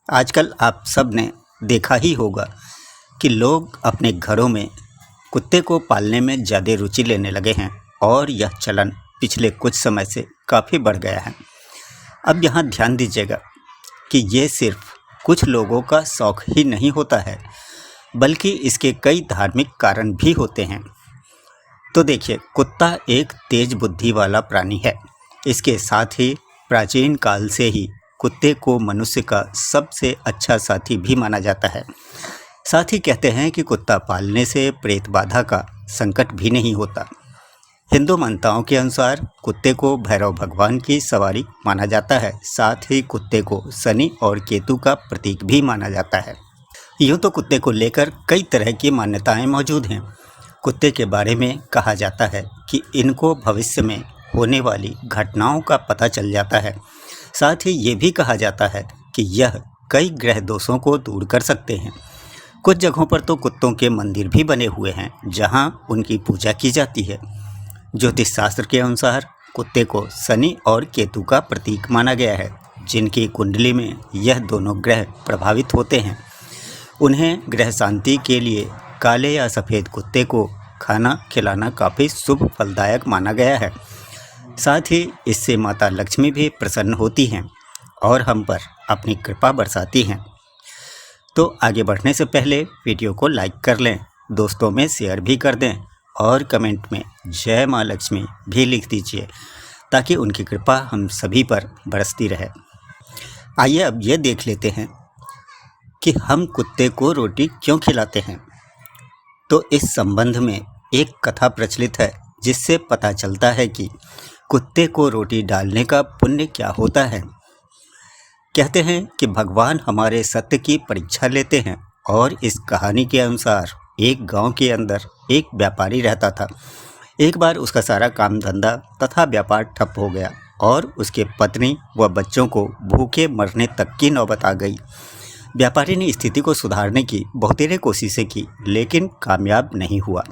आजकल आप सब ने देखा ही होगा कि लोग अपने घरों में कुत्ते को पालने में ज़्यादा रुचि लेने लगे हैं और यह चलन पिछले कुछ समय से काफ़ी बढ़ गया है। अब यहाँ ध्यान दीजिएगा कि ये सिर्फ कुछ लोगों का शौक़ ही नहीं होता है, बल्कि इसके कई धार्मिक कारण भी होते हैं। तो देखिए, कुत्ता एक तेज बुद्धि वाला प्राणी है। इसके साथ ही प्राचीन काल से ही कुत्ते को मनुष्य का सबसे अच्छा साथी भी माना जाता है। साथ ही कहते हैं कि कुत्ता पालने से प्रेत बाधा का संकट भी नहीं होता। हिंदू मान्यताओं के अनुसार कुत्ते को भैरव भगवान की सवारी माना जाता है। साथ ही कुत्ते को शनि और केतु का प्रतीक भी माना जाता है। यूँ तो कुत्ते को लेकर कई तरह की मान्यताएं मौजूद हैं। कुत्ते के बारे में कहा जाता है कि इनको भविष्य में होने वाली घटनाओं का पता चल जाता है। साथ ही ये भी कहा जाता है कि यह कई ग्रह दोषों को दूर कर सकते हैं। कुछ जगहों पर तो कुत्तों के मंदिर भी बने हुए हैं जहां उनकी पूजा की जाती है। ज्योतिष शास्त्र के अनुसार कुत्ते को शनि और केतु का प्रतीक माना गया है, जिनकी कुंडली में यह दोनों ग्रह प्रभावित होते हैं। उन्हें ग्रह शांति के लिए काले या सफ़ेद कुत्ते को खाना खिलाना काफ़ी शुभ फलदायक माना गया है। साथ ही इससे माता लक्ष्मी भी प्रसन्न होती हैं और हम पर अपनी कृपा बरसाती हैं। तो आगे बढ़ने से पहले वीडियो को लाइक कर लें, दोस्तों में शेयर भी कर दें और कमेंट में जय माँ लक्ष्मी भी लिख दीजिए, ताकि उनकी कृपा हम सभी पर बरसती रहे। आइए अब ये देख लेते हैं कि हम कुत्ते को रोटी क्यों खिलाते हैं। तो इस संबंध में एक कथा प्रचलित है, जिससे पता चलता है कि कुत्ते को रोटी डालने का पुण्य क्या होता है। कहते हैं कि भगवान हमारे सत्य की परीक्षा लेते हैं और इस कहानी के अनुसार एक गांव के अंदर एक व्यापारी रहता था। एक बार उसका सारा काम धंधा तथा व्यापार ठप हो गया और उसके पत्नी व बच्चों को भूखे मरने तक की नौबत आ गई। व्यापारी ने स्थिति को सुधारने की बहुतेरे कोशिशें की, लेकिन कामयाब नहीं हुआ।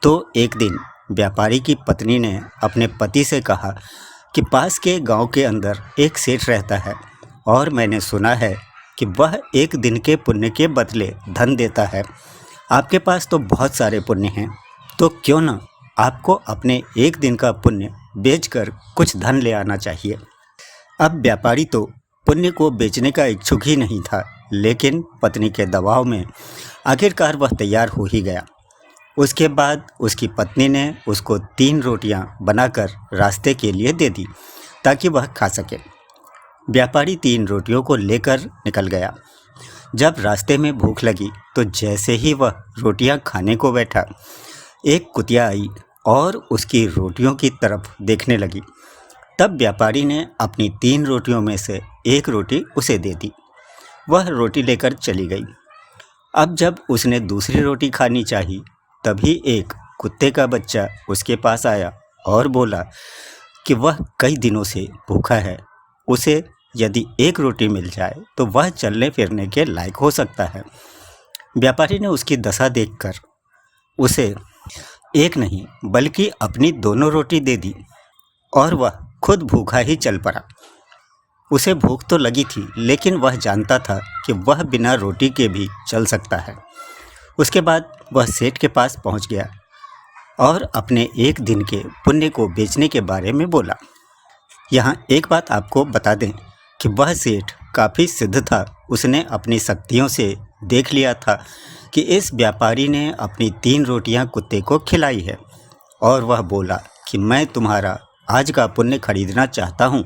तो एक दिन व्यापारी की पत्नी ने अपने पति से कहा कि पास के गांव के अंदर एक सेठ रहता है और मैंने सुना है कि वह एक दिन के पुण्य के बदले धन देता है। आपके पास तो बहुत सारे पुण्य हैं, तो क्यों ना आपको अपने एक दिन का पुण्य बेचकर कुछ धन ले आना चाहिए। अब व्यापारी तो पुण्य को बेचने का इच्छुक ही नहीं था, लेकिन पत्नी के दबाव में आखिरकार वह तैयार हो ही गया। उसके बाद उसकी पत्नी ने उसको 3 रोटियां बनाकर रास्ते के लिए दे दी, ताकि वह खा सके। व्यापारी 3 रोटियों को लेकर निकल गया। जब रास्ते में भूख लगी तो जैसे ही वह रोटियां खाने को बैठा, एक कुतिया आई और उसकी रोटियों की तरफ देखने लगी। तब व्यापारी ने अपनी 3 रोटियों में से एक रोटी उसे दे दी। वह रोटी लेकर चली गई। अब जब उसने दूसरी रोटी खानी चाहिए, तभी एक कुत्ते का बच्चा उसके पास आया और बोला कि वह कई दिनों से भूखा है, उसे यदि एक रोटी मिल जाए तो वह चलने फिरने के लायक हो सकता है। व्यापारी ने उसकी दशा देखकर उसे एक नहीं बल्कि अपनी दोनों रोटी दे दी और वह खुद भूखा ही चल पड़ा। उसे भूख तो लगी थी, लेकिन वह जानता था कि वह बिना रोटी के भी चल सकता है। उसके बाद वह सेठ के पास पहुंच गया और अपने एक दिन के पुण्य को बेचने के बारे में बोला। यहाँ एक बात आपको बता दें कि वह सेठ काफ़ी सिद्ध था। उसने अपनी शक्तियों से देख लिया था कि इस व्यापारी ने अपनी 3 रोटियां कुत्ते को खिलाई है, और वह बोला कि मैं तुम्हारा आज का पुण्य खरीदना चाहता हूँ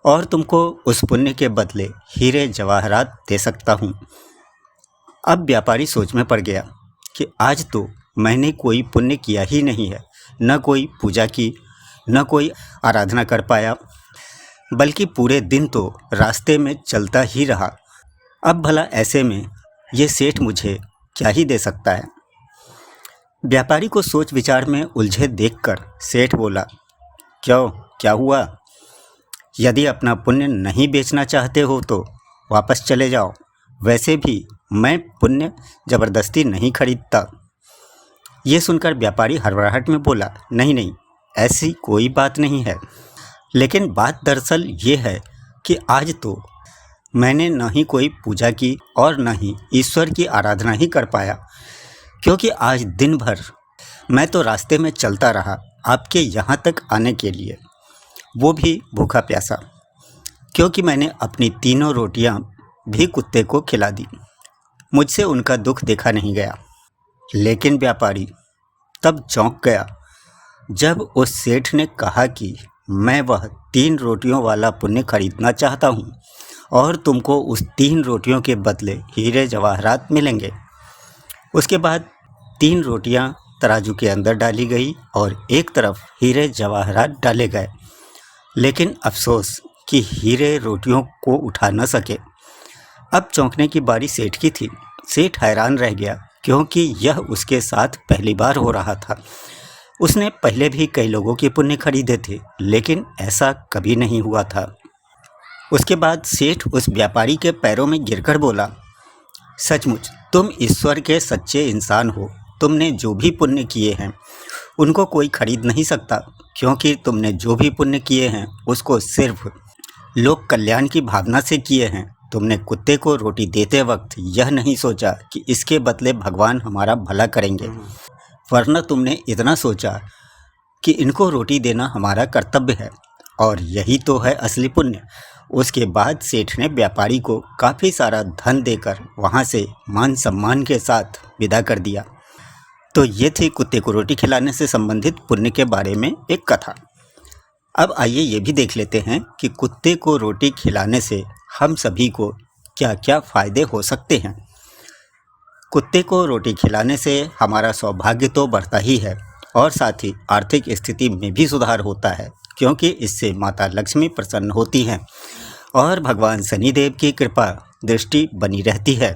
और तुमको उस पुण्य के बदले हीरे जवाहरात दे सकता हूँ। अब व्यापारी सोच में पड़ गया कि आज तो मैंने कोई पुण्य किया ही नहीं है, न कोई पूजा की, न कोई आराधना कर पाया, बल्कि पूरे दिन तो रास्ते में चलता ही रहा। अब भला ऐसे में ये सेठ मुझे क्या ही दे सकता है। व्यापारी को सोच विचार में उलझे देखकर सेठ बोला, क्यों, क्या हुआ? यदि अपना पुण्य नहीं बेचना चाहते हो तो वापस चले जाओ। वैसे भी मैं पुण्य ज़बरदस्ती नहीं खरीदता। ये सुनकर व्यापारी हड़बड़ाहट में बोला, नहीं नहीं, ऐसी कोई बात नहीं है। लेकिन बात दरअसल ये है कि आज तो मैंने न ही कोई पूजा की और न ही ईश्वर की आराधना ही कर पाया, क्योंकि आज दिन भर मैं तो रास्ते में चलता रहा आपके यहाँ तक आने के लिए, वो भी भूखा प्यासा, क्योंकि मैंने अपनी तीनों रोटियां भी कुत्ते को खिला दी। मुझसे उनका दुख देखा नहीं गया। लेकिन व्यापारी तब चौंक गया जब उस सेठ ने कहा कि मैं वह 3 रोटियों वाला पुण्य खरीदना चाहता हूँ और तुमको उस 3 रोटियों के बदले हीरे जवाहरात मिलेंगे। उसके बाद 3 रोटियां तराजू के अंदर डाली गई और एक तरफ हीरे जवाहरात डाले गए। लेकिन अफसोस कि हीरे रोटियों को उठा न सके। अब चौंकने की बारी सेठ की थी। सेठ हैरान रह गया, क्योंकि यह उसके साथ पहली बार हो रहा था। उसने पहले भी कई लोगों के पुण्य खरीदे थे, लेकिन ऐसा कभी नहीं हुआ था। उसके बाद सेठ उस व्यापारी के पैरों में गिरकर बोला, सचमुच तुम ईश्वर के सच्चे इंसान हो। तुमने जो भी पुण्य किए हैं उनको कोई खरीद नहीं सकता, क्योंकि तुमने जो भी पुण्य किए हैं उसको सिर्फ लोक कल्याण की भावना से किए हैं। तुमने कुत्ते को रोटी देते वक्त यह नहीं सोचा कि इसके बदले भगवान हमारा भला करेंगे, वरना तुमने इतना सोचा कि इनको रोटी देना हमारा कर्तव्य है, और यही तो है असली पुण्य। उसके बाद सेठ ने व्यापारी को काफ़ी सारा धन देकर वहाँ से मान सम्मान के साथ विदा कर दिया। तो ये थी कुत्ते को रोटी खिलाने से संबंधित पुण्य के बारे में एक कथा। अब आइए ये भी देख लेते हैं कि कुत्ते को रोटी खिलाने से हम सभी को क्या क्या फ़ायदे हो सकते हैं। कुत्ते को रोटी खिलाने से हमारा सौभाग्य तो बढ़ता ही है, और साथ ही आर्थिक स्थिति में भी सुधार होता है, क्योंकि इससे माता लक्ष्मी प्रसन्न होती हैं और भगवान शनिदेव की कृपा दृष्टि बनी रहती है।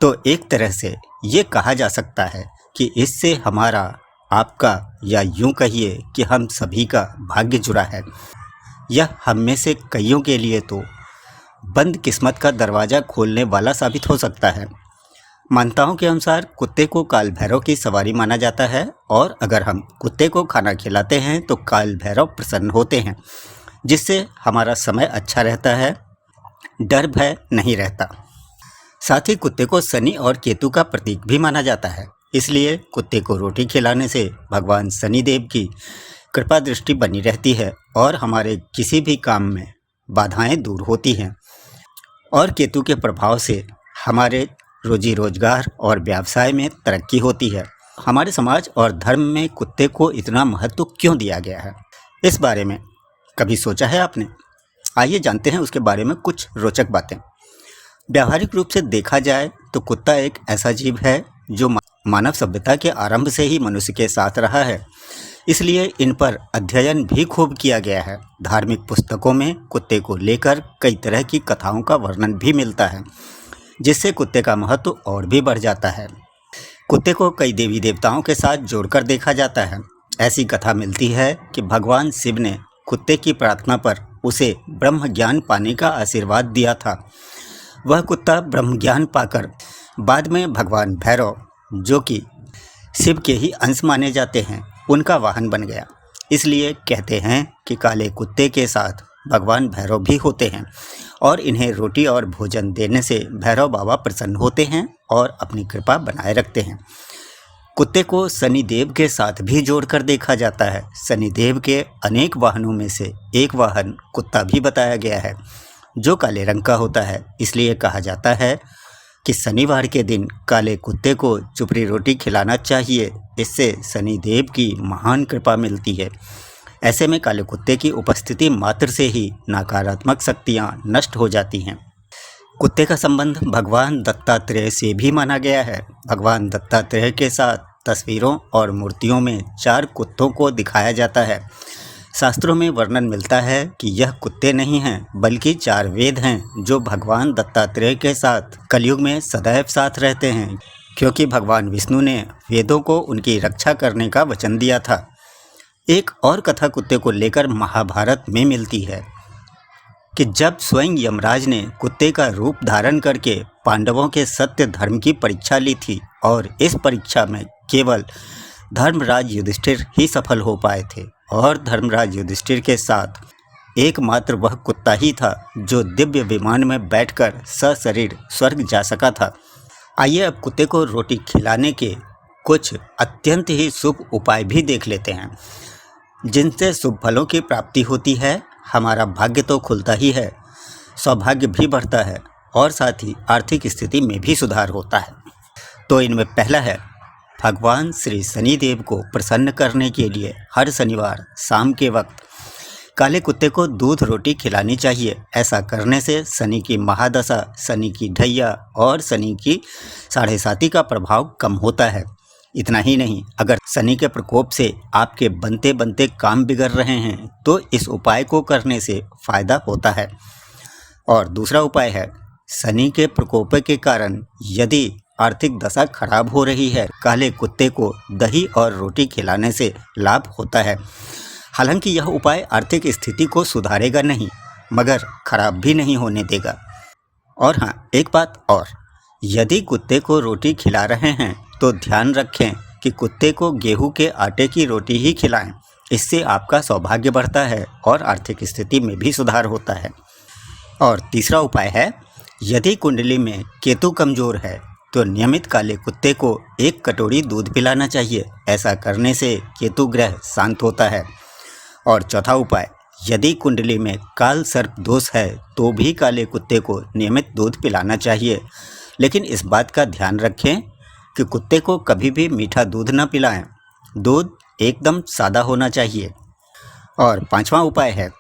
तो एक तरह से ये कहा जा सकता है कि इससे हमारा, आपका, या यूं कहिए कि हम सभी का भाग्य जुड़ा है। यह हम में से कईयों के लिए तो बंद किस्मत का दरवाज़ा खोलने वाला साबित हो सकता है। मान्यताओं के अनुसार कुत्ते को काल भैरव की सवारी माना जाता है, और अगर हम कुत्ते को खाना खिलाते हैं तो काल भैरव प्रसन्न होते हैं, जिससे हमारा समय अच्छा रहता है, डर भय नहीं रहता। साथ ही कुत्ते को शनि और केतु का प्रतीक भी माना जाता है, इसलिए कुत्ते को रोटी खिलाने से भगवान शनिदेव की कृपा दृष्टि बनी रहती है और हमारे किसी भी काम में बाधाएं दूर होती हैं, और केतु के प्रभाव से हमारे रोजी रोजगार और व्यवसाय में तरक्की होती है। हमारे समाज और धर्म में कुत्ते को इतना महत्व क्यों दिया गया है, इस बारे में कभी सोचा है आपने? आइए जानते हैं उसके बारे में कुछ रोचक बातें। व्यावहारिक रूप से देखा जाए तो कुत्ता एक ऐसा जीव है जो मानव सभ्यता के आरंभ से ही मनुष्य के साथ रहा है, इसलिए इन पर अध्ययन भी खूब किया गया है। धार्मिक पुस्तकों में कुत्ते को लेकर कई तरह की कथाओं का वर्णन भी मिलता है, जिससे कुत्ते का महत्व और भी बढ़ जाता है। कुत्ते को कई देवी देवताओं के साथ जोड़कर देखा जाता है। ऐसी कथा मिलती है कि भगवान शिव ने कुत्ते की प्रार्थना पर उसे ब्रह्म ज्ञान पाने का आशीर्वाद दिया था। वह कुत्ता ब्रह्म ज्ञान पाकर बाद में भगवान भैरव, जो कि शिव के ही अंश माने जाते हैं, उनका वाहन बन गया। इसलिए कहते हैं कि काले कुत्ते के साथ भगवान भैरव भी होते हैं, और इन्हें रोटी और भोजन देने से भैरव बाबा प्रसन्न होते हैं और अपनी कृपा बनाए रखते हैं। कुत्ते को शनिदेव के साथ भी जोड़कर देखा जाता है। शनिदेव के अनेक वाहनों में से एक वाहन कुत्ता भी बताया गया है, जो काले रंग का होता है। इसलिए कहा जाता है कि शनिवार के दिन काले कुत्ते को चुपड़ी रोटी खिलाना चाहिए, इससे शनिदेव की महान कृपा मिलती है। ऐसे में काले कुत्ते की उपस्थिति मात्र से ही नकारात्मक शक्तियाँ नष्ट हो जाती हैं। कुत्ते का संबंध भगवान दत्तात्रेय से भी माना गया है। भगवान दत्तात्रेय के साथ तस्वीरों और मूर्तियों में 4 कुत्तों को दिखाया जाता है। शास्त्रों में वर्णन मिलता है कि यह कुत्ते नहीं हैं, बल्कि 4 वेद हैं, जो भगवान दत्तात्रेय के साथ कलयुग में सदैव साथ रहते हैं, क्योंकि भगवान विष्णु ने वेदों को उनकी रक्षा करने का वचन दिया था। एक और कथा कुत्ते को लेकर महाभारत में मिलती है कि जब स्वयं यमराज ने कुत्ते का रूप धारण करके पांडवों के सत्य धर्म की परीक्षा ली थी, और इस परीक्षा में केवल धर्मराज युधिष्ठिर ही सफल हो पाए थे, और धर्मराज युधिष्ठिर के साथ एकमात्र वह कुत्ता ही था जो दिव्य विमान में बैठकर सशरीर स्वर्ग जा सका था। आइए अब कुत्ते को रोटी खिलाने के कुछ अत्यंत ही शुभ उपाय भी देख लेते हैं, जिनसे शुभ फलों की प्राप्ति होती है। हमारा भाग्य तो खुलता ही है, सौभाग्य भी बढ़ता है और साथ ही आर्थिक स्थिति में भी सुधार होता है। तो इनमें पहला है, भगवान श्री शनिदेव को प्रसन्न करने के लिए हर शनिवार शाम के वक्त काले कुत्ते को दूध रोटी खिलानी चाहिए। ऐसा करने से शनि की महादशा, शनि की ढैया और शनि की 7.5 का प्रभाव कम होता है। इतना ही नहीं, अगर शनि के प्रकोप से आपके बनते बनते काम बिगड़ रहे हैं तो इस उपाय को करने से फायदा होता है। और दूसरा उपाय है, शनि के प्रकोप के कारण यदि आर्थिक दशा खराब हो रही है, काले कुत्ते को दही और रोटी खिलाने से लाभ होता है। हालांकि यह उपाय आर्थिक स्थिति को सुधारेगा नहीं, मगर खराब भी नहीं होने देगा। और हाँ, एक बात और, यदि कुत्ते को रोटी खिला रहे हैं तो ध्यान रखें कि कुत्ते को गेहूं के आटे की रोटी ही खिलाएं। इससे आपका सौभाग्य बढ़ता है और आर्थिक स्थिति में भी सुधार होता है। और तीसरा उपाय है, यदि कुंडली में केतु कमज़ोर है तो नियमित काले कुत्ते को 1 कटोरी दूध पिलाना चाहिए। ऐसा करने से केतु ग्रह शांत होता है। और चौथा उपाय, यदि कुंडली में काल सर्प दोष है तो भी काले कुत्ते को नियमित दूध पिलाना चाहिए, लेकिन इस बात का ध्यान रखें कि कुत्ते को कभी भी मीठा दूध न पिलाएं। दूध एकदम सादा होना चाहिए। और पांचवा उपाय है,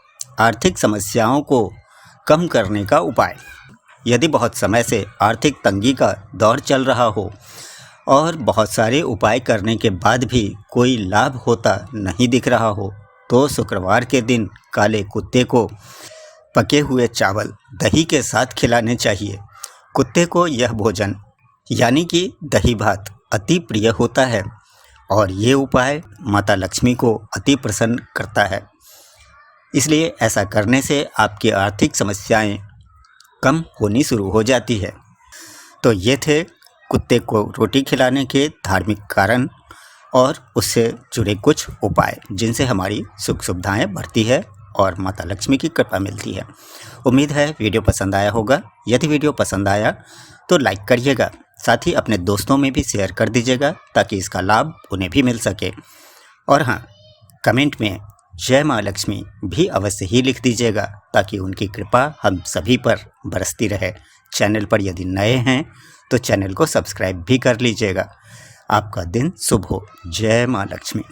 आर्थिक समस्याओं को कम करने का उपाय। यदि बहुत समय से आर्थिक तंगी का दौर चल रहा हो और बहुत सारे उपाय करने के बाद भी कोई लाभ होता नहीं दिख रहा हो, तो शुक्रवार के दिन काले कुत्ते को पके हुए चावल दही के साथ खिलाने चाहिए। कुत्ते को यह भोजन यानी कि दही भात अति प्रिय होता है और ये उपाय माता लक्ष्मी को अति प्रसन्न करता है। इसलिए ऐसा करने से आपकी आर्थिक समस्याएं कम होनी शुरू हो जाती है। तो ये थे कुत्ते को रोटी खिलाने के धार्मिक कारण और उससे जुड़े कुछ उपाय, जिनसे हमारी सुख सुविधाएं बढ़ती है और माता लक्ष्मी की कृपा मिलती है। उम्मीद है वीडियो पसंद आया होगा। यदि वीडियो पसंद आया तो लाइक करिएगा, साथ ही अपने दोस्तों में भी शेयर कर दीजिएगा ताकि इसका लाभ उन्हें भी मिल सके। और हाँ, कमेंट में जय माँ लक्ष्मी भी अवश्य ही लिख दीजिएगा ताकि उनकी कृपा हम सभी पर बरसती रहे। चैनल पर यदि नए हैं तो चैनल को सब्सक्राइब भी कर लीजिएगा। आपका दिन शुभ हो। जय माँ लक्ष्मी।